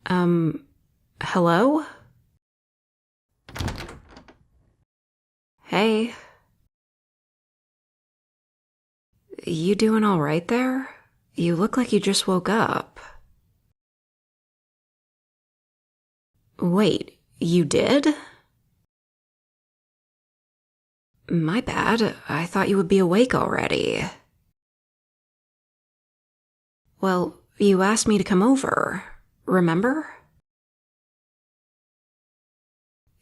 Hello? Hey. You doing all right there? You look like you just woke up. Wait, you did? My bad. I thought you would be awake already. Well, you asked me to come over. Remember?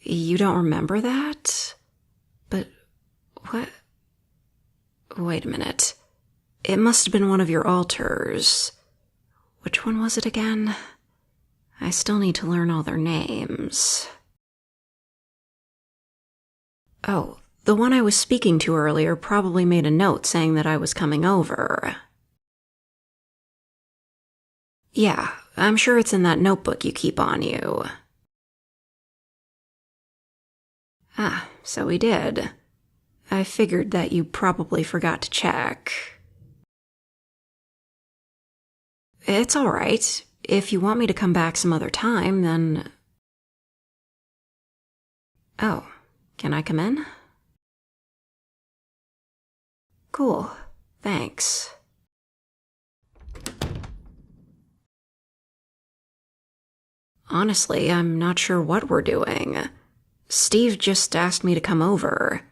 You don't remember that? But what? Wait a minute. It must have been one of your alters. Which one was it again? I still need to learn all their names. Oh, the one I was speaking to earlier probably made a note saying that I was coming over. Yeah, I'm sure it's in that notebook you keep on you. Ah, so he did. I figured that you probably forgot to check. It's all right. If you want me to come back some other time, then... Oh, can I come in? Cool. Thanks. Honestly, I'm not sure what we're doing. Steve just asked me to come over.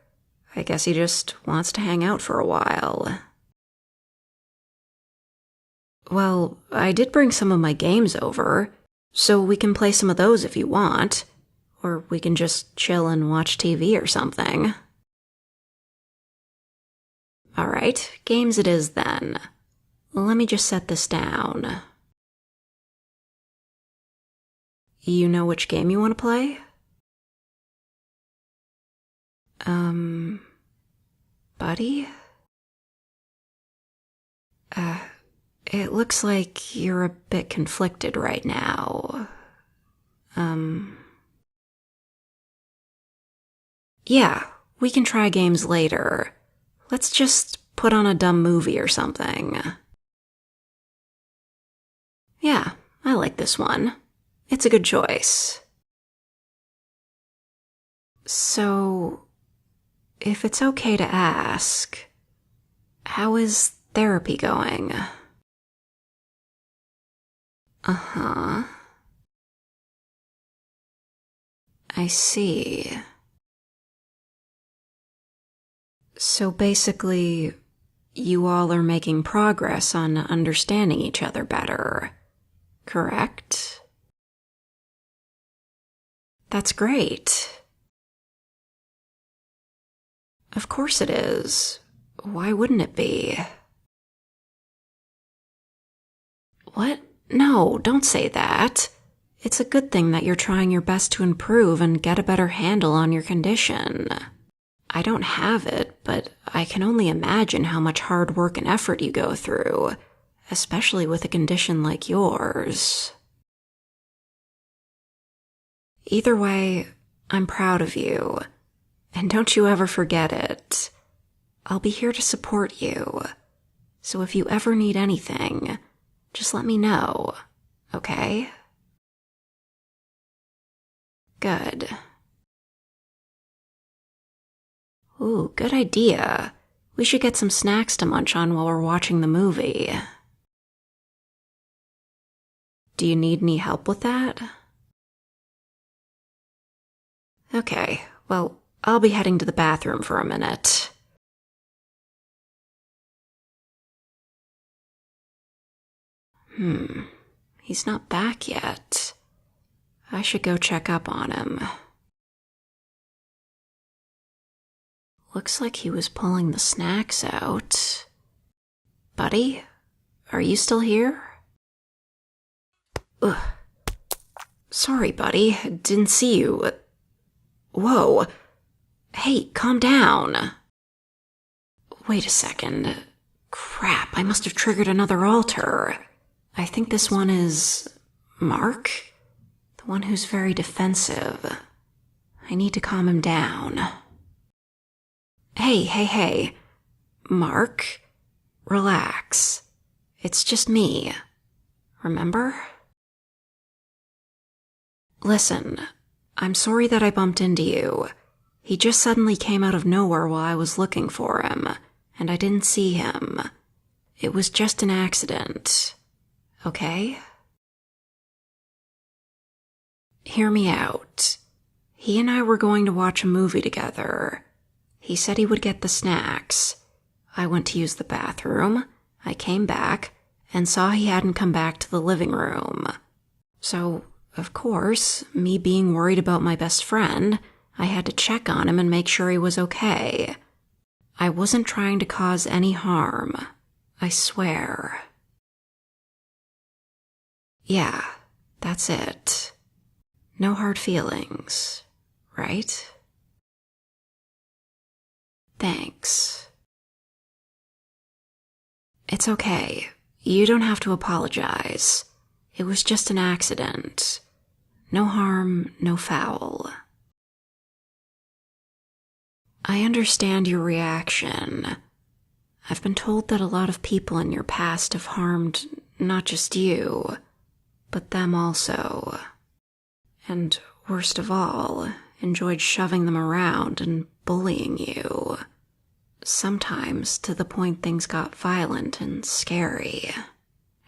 I guess he just wants to hang out for a while. Well, I did bring some of my games over, so we can play some of those if you want. Or we can just chill and watch TV or something. Alright, games it is then. Let me just set this down. You know which game you want to play? Buddy? It looks like you're a bit conflicted right now. Yeah, we can try games later. Let's just put on a dumb movie or something. Yeah, I like this one. It's a good choice. So, if it's okay to ask, how is therapy going? Uh-huh. I see. So basically, you all are making progress on understanding each other better, correct? That's great. Of course it is. Why wouldn't it be? What? No, don't say that. It's a good thing that you're trying your best to improve and get a better handle on your condition. I don't have it, but I can only imagine how much hard work and effort you go through, especially with a condition like yours. Either way, I'm proud of you, and don't you ever forget it. I'll be here to support you, so if you ever need anything, just let me know, okay? Good. Ooh, good idea. We should get some snacks to munch on while we're watching the movie. Do you need any help with that? Okay, well, I'll be heading to the bathroom for a minute. He's not back yet. I should go check up on him. Looks like he was pulling the snacks out. Buddy, are you still here? Ugh. Sorry, buddy. Didn't see you. Whoa. Hey, calm down. Wait a second. Crap, I must have triggered another alter. I think this one is... Mark? The one who's very defensive. I need to calm him down. Hey. Mark, relax. It's just me. Remember? Listen, I'm sorry that I bumped into you. He just suddenly came out of nowhere while I was looking for him, and I didn't see him. It was just an accident. Okay? Hear me out. He and I were going to watch a movie together. He said he would get the snacks. I went to use the bathroom. I came back and saw he hadn't come back to the living room. So, of course, me being worried about my best friend, I had to check on him and make sure he was okay. I wasn't trying to cause any harm. I swear. Yeah, that's it. No hard feelings, right? Thanks. It's okay. You don't have to apologize. It was just an accident. No harm, no foul. I understand your reaction. I've been told that a lot of people in your past have harmed not just you, but them also. And worst of all, enjoyed shoving them around and bullying you. Sometimes to the point things got violent and scary.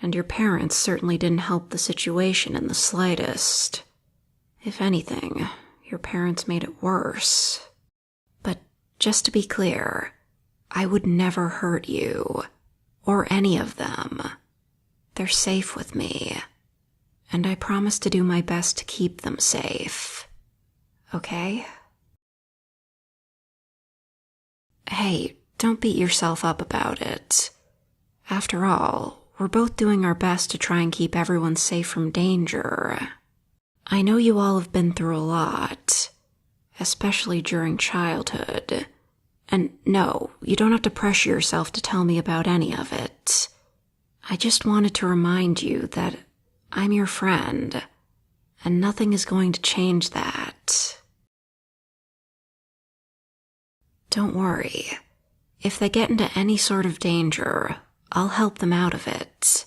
And your parents certainly didn't help the situation in the slightest. If anything, your parents made it worse. But just to be clear, I would never hurt you, or any of them. They're safe with me, and I promise to do my best to keep them safe. Okay? Hey, don't beat yourself up about it. After all, we're both doing our best to try and keep everyone safe from danger. I know you all have been through a lot, especially during childhood. And no, you don't have to pressure yourself to tell me about any of it. I just wanted to remind you that I'm your friend, and nothing is going to change that. Don't worry. If they get into any sort of danger, I'll help them out of it.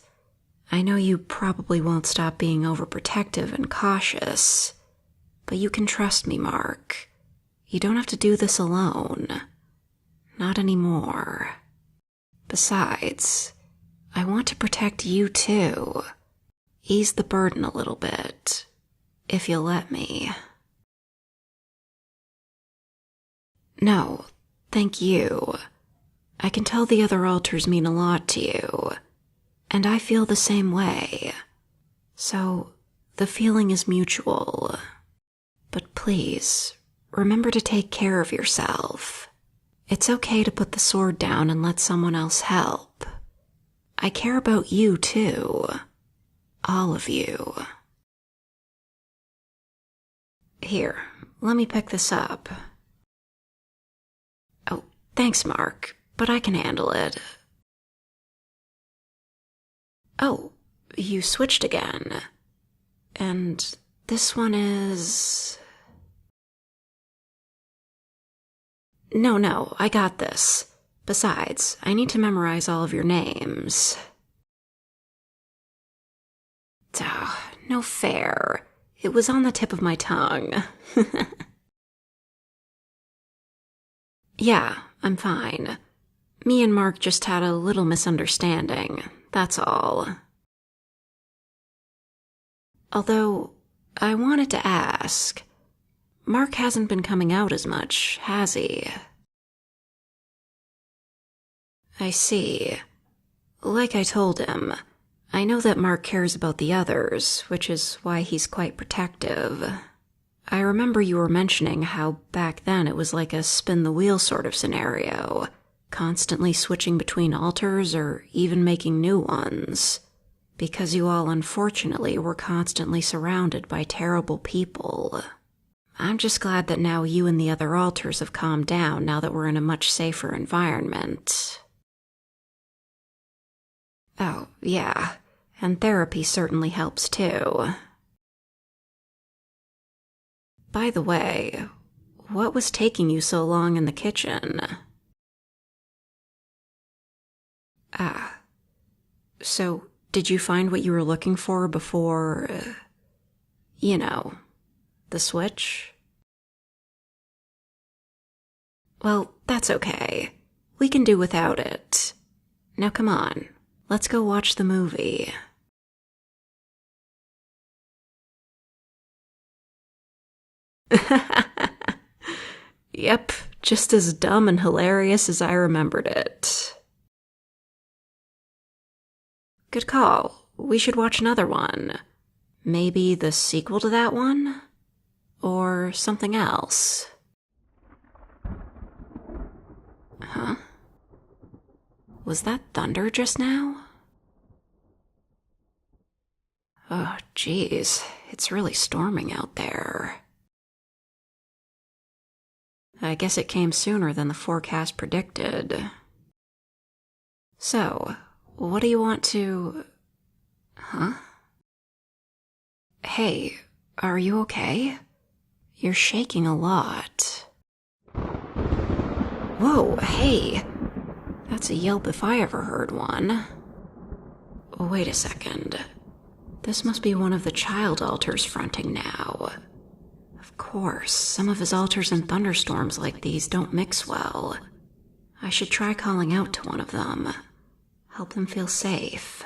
I know you probably won't stop being overprotective and cautious, but you can trust me, Mark. You don't have to do this alone. Not anymore. Besides, I want to protect you too. Ease the burden a little bit, if you'll let me. No, thank you. I can tell the other altars mean a lot to you, and I feel the same way. So, the feeling is mutual. But please, remember to take care of yourself. It's okay to put the sword down and let someone else help. I care about you too. All of you. Here, let me pick this up. Oh, thanks, Mark, but I can handle it. Oh, you switched again. And this one is... No, I got this. Besides, I need to memorize all of your names. Oh, no fair. It was on the tip of my tongue. Yeah, I'm fine. Me and Mark just had a little misunderstanding, that's all. Although, I wanted to ask, Mark hasn't been coming out as much, has he? I see. Like I told him, I know that Mark cares about the others, which is why he's quite protective. I remember you were mentioning how back then it was like a spin-the-wheel sort of scenario, constantly switching between altars or even making new ones, because you all unfortunately were constantly surrounded by terrible people. I'm just glad that now you and the other altars have calmed down now that we're in a much safer environment. Oh, yeah, and therapy certainly helps too. By the way, what was taking you so long in the kitchen? Ah, so did you find what you were looking for before, you know, The switch? Well, that's okay. We can do without it. Now come on, let's go watch the movie. Yep, just as dumb and hilarious as I remembered it. Good call. We should watch another one. Maybe the sequel to that one? Or something else. Huh? Was that thunder just now? Oh, geez. It's really storming out there. I guess it came sooner than the forecast predicted. So, what do you want to... Huh? Hey, are you okay? You're shaking a lot. Whoa, hey! That's a yelp if I ever heard one. Wait a second. This must be one of the child alters fronting now. Of course, some of his alters in thunderstorms like these don't mix well. I should try calling out to one of them. Help them feel safe.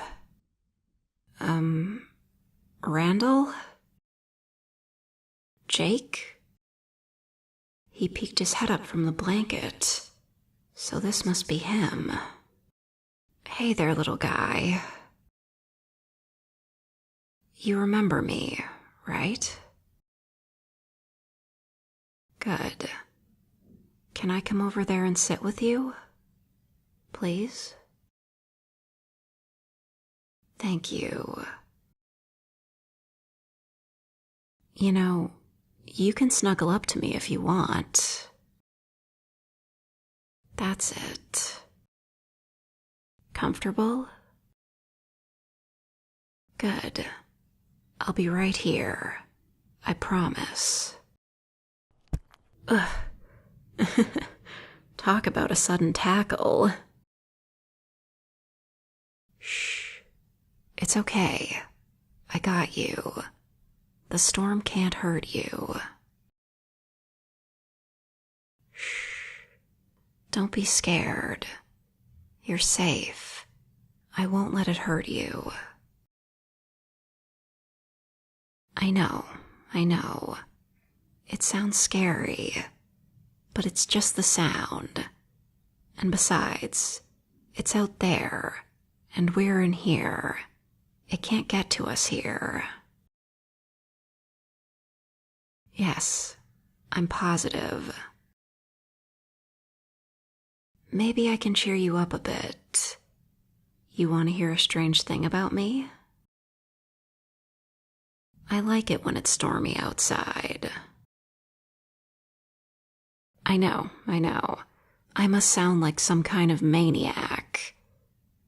Randall? Jake? He peeked his head up from the blanket. So this must be him. Hey there, little guy. You remember me, right? Good. Can I come over there and sit with you? Please? Thank you. You know, you can snuggle up to me if you want. That's it. Comfortable? Good. I'll be right here. I promise. Ugh. Talk about a sudden tackle. Shh. It's okay. I got you. The storm can't hurt you. Shh. Don't be scared. You're safe. I won't let it hurt you. I know. It sounds scary, but it's just the sound. And besides, it's out there, and we're in here. It can't get to us here. Yes, I'm positive. Maybe I can cheer you up a bit. You want to hear a strange thing about me? I like it when it's stormy outside. I know. I must sound like some kind of maniac.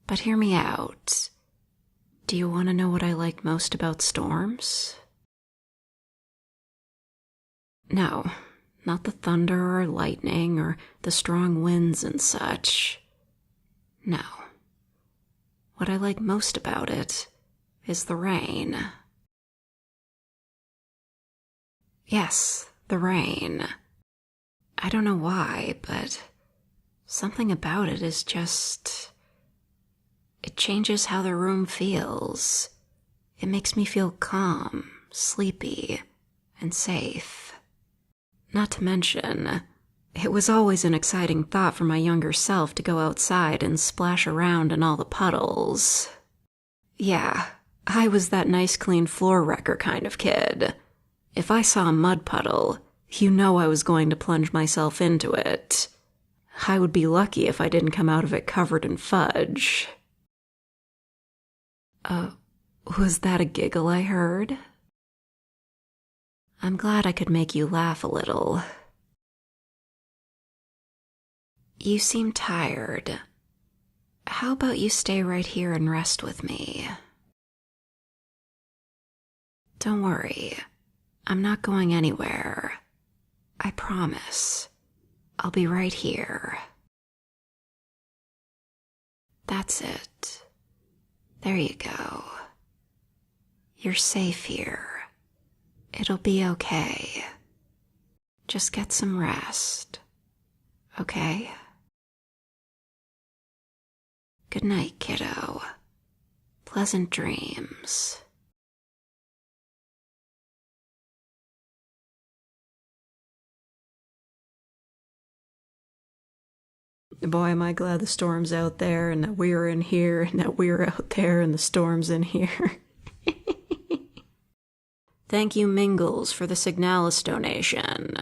But hear me out. Do you want to know what I like most about storms? No, not the thunder or lightning or the strong winds and such. No. What I like most about it is the rain. Yes, the rain. I don't know why, but something about it is just... It changes how the room feels. It makes me feel calm, sleepy, and safe. Not to mention, it was always an exciting thought for my younger self to go outside and splash around in all the puddles. Yeah, I was that nice clean floor wrecker kind of kid. If I saw a mud puddle, you know I was going to plunge myself into it. I would be lucky if I didn't come out of it covered in fudge. Was that a giggle I heard? I'm glad I could make you laugh a little. You seem tired. How about you stay right here and rest with me? Don't worry. I'm not going anywhere. I promise. I'll be right here. That's it. There you go. You're safe here. It'll be okay. Just get some rest, okay? Good night, kiddo. Pleasant dreams. Boy, am I glad the storm's out there and that we're in here and that we're out there and the storm's in here. Thank you, Mingles, for the Signalis donation.